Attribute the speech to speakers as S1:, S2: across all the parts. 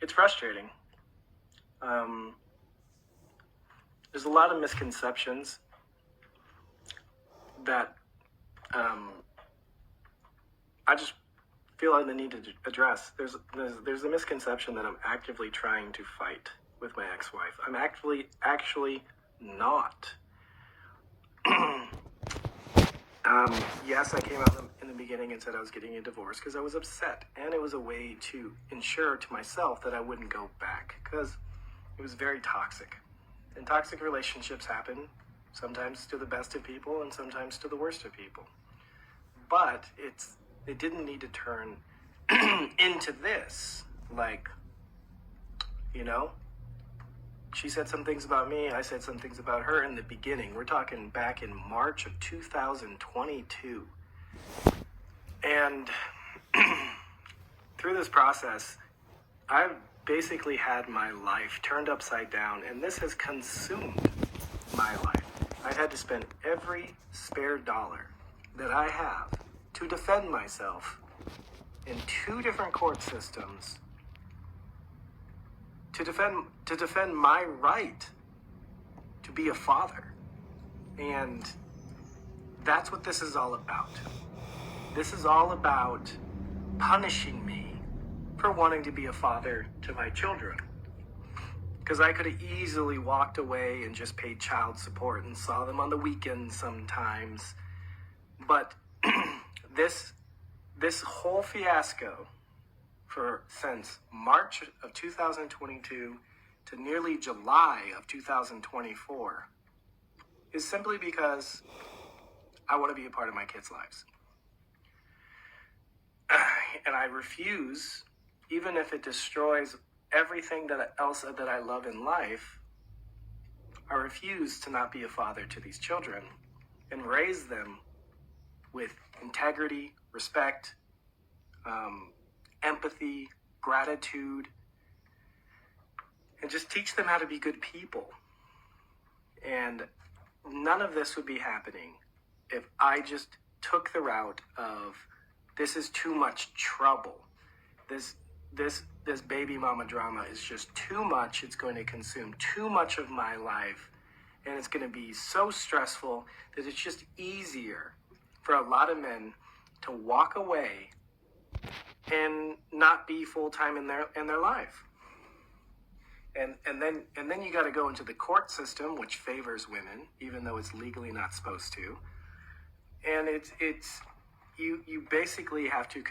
S1: it's frustrating. There's a lot of misconceptions that I just feel like the need to address. There's a misconception that I'm actively trying to fight with my ex-wife. I'm actually not. Yes, I came out in the beginning and said I was getting a divorce because I was upset, and it was a way to ensure to myself that I wouldn't go back, because it was very toxic. And toxic relationships happen sometimes to the best of people and sometimes to the worst of people. But it didn't need to turn into this. Like, you know, she said some things about me, I said some things about her in the beginning. We're talking back in March of 2022. And through this process, I've basically had my life turned upside down, and this has consumed my life. I've had to spend every spare dollar that I have to defend myself in 2 different court systems to defend my right to be a father. And that's what this is all about. This is all about punishing me for wanting to be a father to my children. Because I could have easily walked away and just paid child support and saw them on the weekends sometimes. But this whole fiasco since March of 2022 to nearly July of 2024 is simply because I want to be a part of my kids' lives. And I refuse, even if it destroys everything else that I love in life, I refuse to not be a father to these children and raise them with integrity, respect, empathy, gratitude, and just teach them how to be good people. And none of this would be happening if I just took the route of, this is too much trouble. This baby mama drama is just too much. It's going to consume too much of my life, and it's going to be so stressful that it's just easier for a lot of men to walk away and not be full-time in their life. And then you got to go into the court system, which favors women, even though it's legally not supposed to. And you basically have to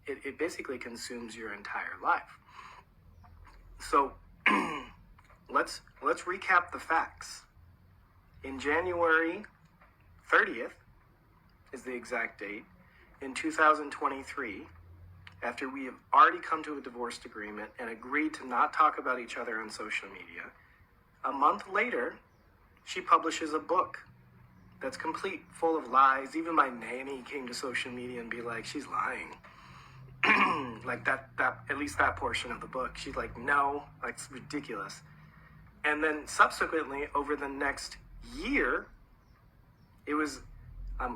S1: it basically consumes your entire life. So let's recap the facts. In January 30th is the exact date, in 2023, after we have already come to a divorce agreement and agreed to not talk about each other on social media, a month later, she publishes a book that's complete, full of lies. Even my nanny came to social media and be like, she's lying. Like that, at least that portion of the book. She's like, no, like, it's ridiculous. And then subsequently, over the next year, it was, I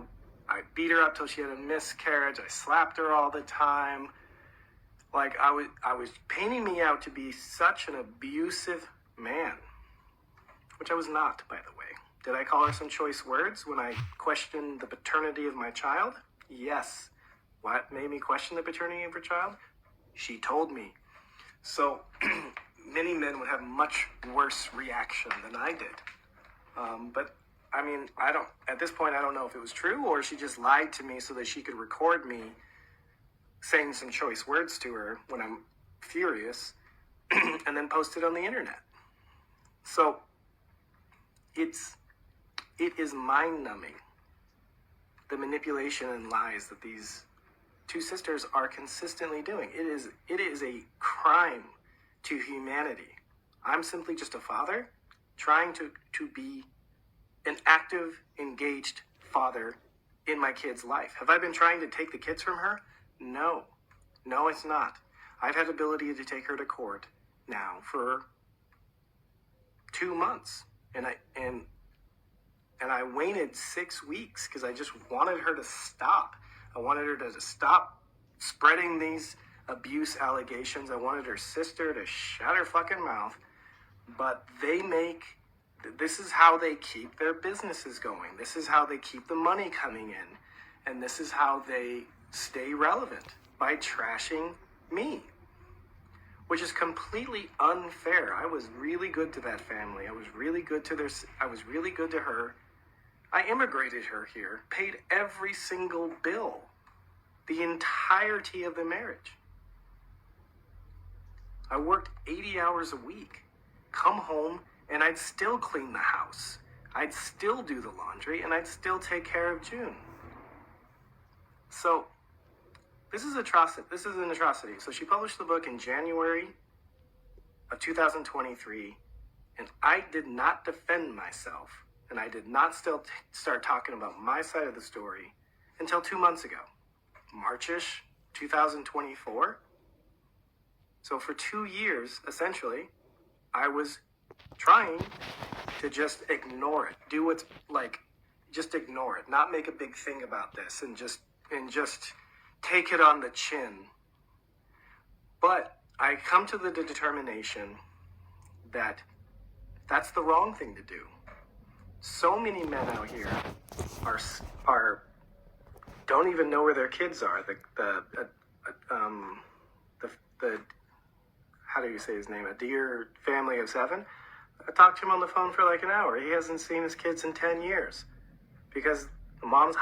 S1: beat her up till she had a miscarriage. I slapped her all the time. Like, I was painting me out to be such an abusive man, which I was not, by the way. Did I call her some choice words when I questioned the paternity of my child? Yes. What made me question the paternity of her child? She told me. So many men would have much worse reaction than I did. But I mean, at this point, I don't know if it was true or she just lied to me so that she could record me saying some choice words to her when I'm furious and then post it on the internet. So it is mind-numbing, the manipulation and lies that these 2 sisters are consistently doing. It is a crime to humanity. I'm simply just a father trying to be an active, engaged father in my kid's life. Have I been trying to take the kids from her? No, it's not. I've had the ability to take her to court now for 2 months, and I waited 6 weeks because I just wanted her to stop. I wanted her to stop spreading these abuse allegations. I wanted her sister to shut her fucking mouth. But this is how they keep their businesses going. This is how they keep the money coming in. And this is how they stay relevant, by trashing me. Which is completely unfair. I was really good to that family. I was really good to her. I immigrated her here, paid every single bill, the entirety of the marriage. I worked 80 hours a week, come home, and I'd still clean the house. I'd still do the laundry, and I'd still take care of June. So, this is an atrocity. So she published the book in January of 2023, and I did not defend myself, and I did not start talking about my side of the story until 2 months ago, March-ish 2024. So for 2 years, essentially, I was trying to just ignore it, just ignore it, not make a big thing about this, and just take it on the chin. But I come to the determination that that's the wrong thing to do. So many men out here are don't even know where their kids are. The how do you say his name? A dear family of 7. I talked to him on the phone for like an hour. He hasn't seen his kids in 10 years because the mom's